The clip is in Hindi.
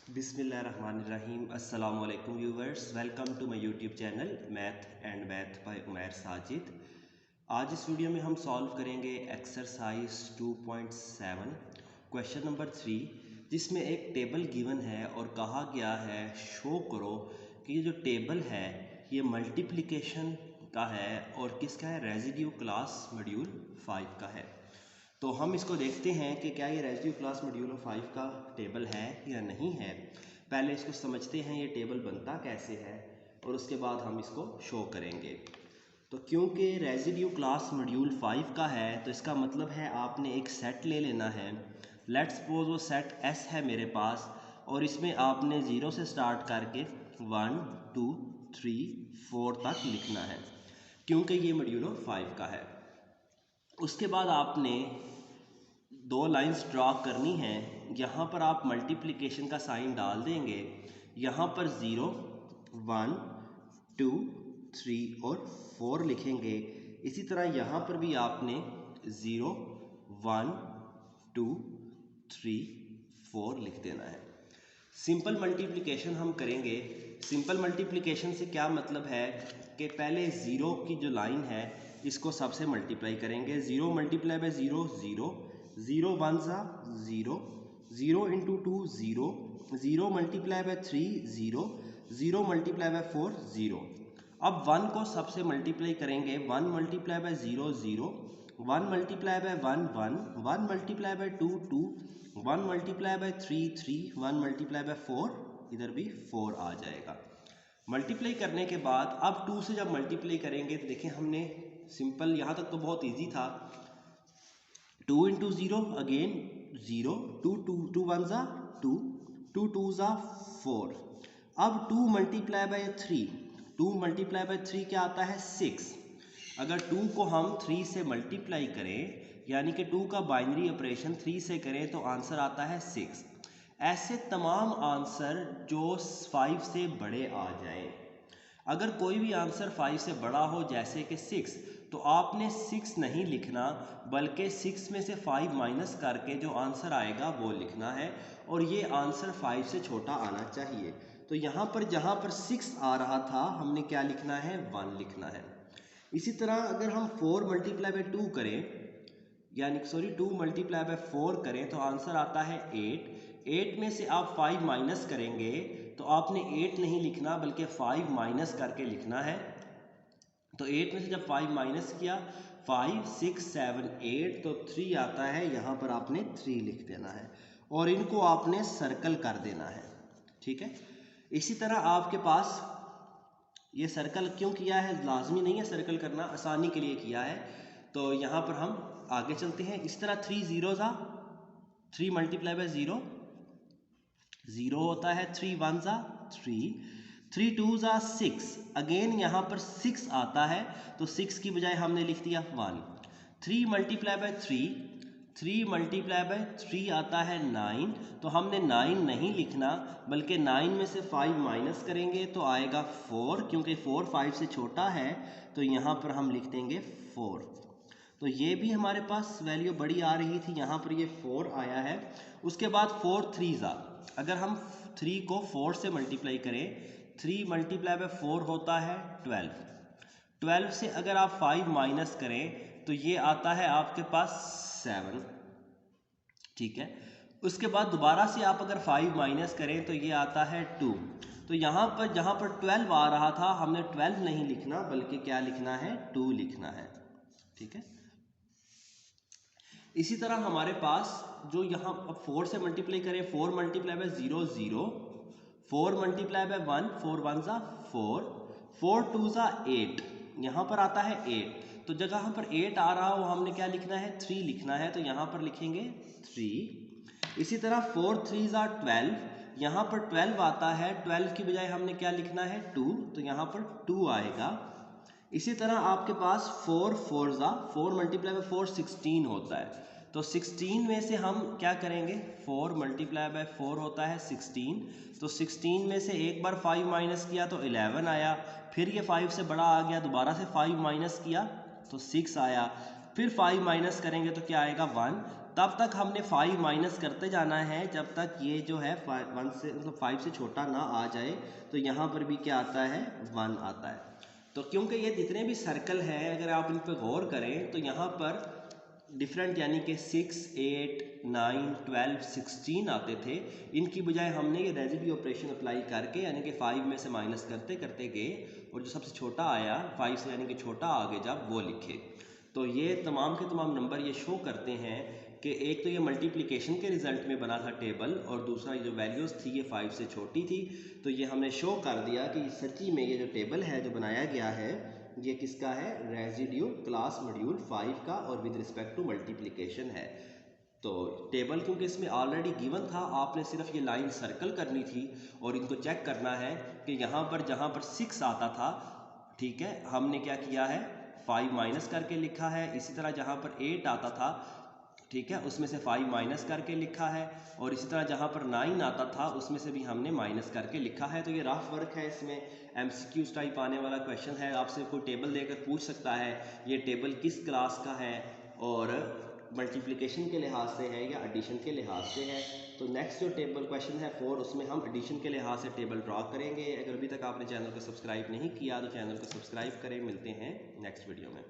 बिस्मिल्लाहिर्रहमानिर्रहीम। अस्सलाम वालेकुम viewers, welcome to my YouTube channel math and math by Umair Sajid. आज इस वीडियो में हम सॉल्व करेंगे एक्सरसाइज 2.7 क्वेश्चन नंबर 3, जिसमें एक टेबल गिवन है और कहा गया है शो करो कि ये जो टेबल है ये मल्टीप्लिकेशन का है और किसका है, रेजिड्यू क्लास मॉड्यूल 5 का है। तो हम इसको देखते हैं कि क्या ये रेजिड्यू क्लास मॉड्यूल 5 का टेबल है या नहीं है। पहले इसको समझते हैं ये टेबल बनता कैसे है और उसके बाद हम इसको शो करेंगे। तो क्योंकि रेजिड्यू क्लास मॉड्यूल 5 का है तो इसका मतलब है आपने एक सेट ले लेना है। लेट्स सपोज वो सेट एस है मेरे पास और इसमें आपने 0 से स्टार्ट करके 1 2 3 4 तक लिखना है क्योंकि ये मॉड्यूल 5 का है। उसके बाद आपने दो लाइंस ड्रॉ करनी है। यहाँ पर आप मल्टीप्लिकेशन का साइन डाल देंगे, यहाँ पर 0 1 2 3 और 4 लिखेंगे। इसी तरह यहाँ पर भी आपने 0 1 2 3 4 लिख देना है। सिंपल मल्टीप्लिकेशन हम करेंगे। सिंपल मल्टीप्लिकेशन से क्या मतलब है कि पहले 0 की जो लाइन है इसको सबसे मल्टीप्लाई करेंगे। 0 मल्टीप्लाई बाय 0 0, 0 1 ज़ा 0, 0 into 2 0, 0 multiply by 3 0, 0 multiply by 4 0। अब 1 को सबसे मल्टीप्लाई करेंगे। 1 multiply by 0 0, 1 multiply by 1 1, 1 multiply by 2 2, 1 multiply by 3 3, 1 multiply by 4, इधर भी 4 आ जाएगा। मल्टीप्लाई करने के बाद अब 2 से जब मल्टीप्लाई करेंगे तो देखें हमने सिंपल, यहाँ तक तो बहुत इजी था। 2 इंटू 0 अगेन 0, 2 2 2 1 ज़ा 2, 2 2 ज़ा 4। अब 2 मल्टीप्लाई बाय 3, 2 मल्टीप्लाई बाय 3 क्या आता है 6। अगर 2 को हम 3 से मल्टीप्लाई करें यानी कि 2 का बाइनरी ऑपरेशन 3 से करें तो आंसर आता है 6। ऐसे तमाम आंसर जो 5 से बड़े आ जाएं। अगर कोई भी आंसर 5 से बड़ा हो जैसे कि 6 तो आपने 6 नहीं लिखना बल्कि 6 में से 5 माइनस करके जो आंसर आएगा वो लिखना है और ये आंसर 5 से छोटा आना चाहिए। तो यहाँ पर जहाँ पर 6 आ रहा था हमने क्या लिखना है, 1 लिखना है। इसी तरह अगर हम 4 मल्टीप्लाई बाय 2 करें यानी 2 मल्टीप्लाई बाय 4 करें तो आंसर आता है 8। 8 में से आप 5 माइनस करेंगे तो आपने 8 नहीं लिखना बल्कि 5 माइनस करके लिखना है। तो 8 में से जब 5 माइनस किया 5 6 7 8 तो 3 आता है, यहाँ पर आपने 3 लिख देना है और इनको आपने सर्कल कर देना है। ठीक है, इसी तरह आपके पास ये सर्कल क्यों किया है, लाजमी नहीं है सर्कल करना, आसानी के लिए किया है। तो यहाँ पर हम आगे चलते हैं। इस तरह 3 0 ज़ा 3 मल्टीप्लाई बाय 0 0 होता है, 3 1 ज़ा 3, 3 2 ज़ा 6। अगेन यहाँ पर 6 आता है तो 6 की बजाय हमने लिख दिया 1। 3 मल्टीप्लाई बाय 3, 3 मल्टीप्लाई बाय 3 आता है 9, तो हमने 9 नहीं लिखना बल्कि 9 में से 5 माइनस करेंगे तो आएगा 4, क्योंकि 4 5 से छोटा है तो यहाँ पर हम लिख देंगे 4। तो ये भी हमारे पास वैल्यू बड़ी आ रही थी, यहाँ पर ये 4 आया है। उसके बाद 4 3 ज़ा, अगर हम 3 को 4 से मल्टीप्लाई करें 3 मल्टीप्लाई बाय 4 होता है 12। 12 से अगर आप 5 माइनस करें तो ये आता है आपके पास 7। ठीक है, उसके बाद दोबारा से आप अगर 5 माइनस करें तो ये आता है 2। तो यहाँ पर जहाँ पर 12 आ रहा था हमने 12 नहीं लिखना बल्कि क्या लिखना है, 2 लिखना है। ठीक है, इसी तरह हमारे पास जो यहाँ अब 4 से मल्टीप्लाई करें 4 मल्टीप्लाई बाय 0 0, 4 मल्टीप्लाई बाय 1 4 1 ज़ा 4, 4 2 ज़ा 8, यहाँ पर आता है 8। तो जगह पर 8 आ रहा हो हमने क्या लिखना है, 3 लिखना है, तो यहाँ पर लिखेंगे 3। इसी तरह 4 3 ज़ा 12, यहाँ पर 12 आता है, 12 की बजाय हमने क्या लिखना है 2, तो यहाँ पर 2 आएगा। इसी तरह आपके पास 4 4 ज़ा 4 मल्टीप्लाई बाय 4 16 होता है, तो 16 में से हम क्या करेंगे, 4 मल्टीप्लाई बाय 4 होता है 16, तो 16 में से एक बार 5 माइनस किया तो 11 आया, फिर ये 5 से बड़ा आ गया, दोबारा से 5 माइनस किया तो 6 आया, फिर 5 माइनस करेंगे तो क्या आएगा 1। तब तक हमने 5 माइनस करते जाना है जब तक ये जो है 1 से मतलब 5 से छोटा ना आ जाए। तो यहाँ पर भी क्या आता है, 1 आता है। तो क्योंकि ये जितने भी सर्कल हैं अगर आप इन पर गौर करें तो यहाँ पर डिफरेंट यानी कि 6, 8, 9, 12, 16 आते थे। इनकी बजाय हमने ये रेजिड्यू ऑपरेशन अप्लाई करके यानी कि 5 में से माइनस करते करते गए और जो सबसे छोटा आया 5 से यानी कि छोटा आगे जब वो लिखे। तो ये तमाम के तमाम नंबर ये शो करते हैं कि एक तो ये मल्टीप्लिकेशन के रिज़ल्ट में बना था टेबल और दूसरा जो वैल्यूज़ थी ये 5 से छोटी थी। तो ये हमने शो कर दिया कि सच्ची में ये जो टेबल है जो बनाया गया है ये किसका है, रेजिड्यू क्लास मॉड्यूल 5 का और विद रिस्पेक्ट टू मल्टीप्लिकेशन है। तो टेबल क्योंकि इसमें ऑलरेडी गिवन था, आपने सिर्फ ये लाइन सर्कल करनी थी और इनको चेक करना है कि यहाँ पर जहाँ पर 6 आता था, ठीक है, हमने क्या किया है 5 माइनस करके लिखा है। इसी तरह जहाँ पर 8 आता था, ठीक है, उसमें से 5 माइनस करके लिखा है और इसी तरह जहाँ पर 9 आता था उसमें से भी हमने माइनस करके लिखा है। तो ये रफ वर्क है, इसमें MCQ टाइप आने वाला क्वेश्चन है। आपसे कोई टेबल देकर पूछ सकता है ये टेबल किस क्लास का है और मल्टीप्लिकेशन के लिहाज से है या एडिशन के लिहाज से है। तो नेक्स्ट जो टेबल क्वेश्चन है 4 उसमें हम एडिशन के लिहाज से टेबल ड्रॉ करेंगे। अगर अभी तक आपने चैनल को सब्सक्राइब नहीं किया तो चैनल को सब्सक्राइब करें। मिलते हैं नेक्स्ट वीडियो में।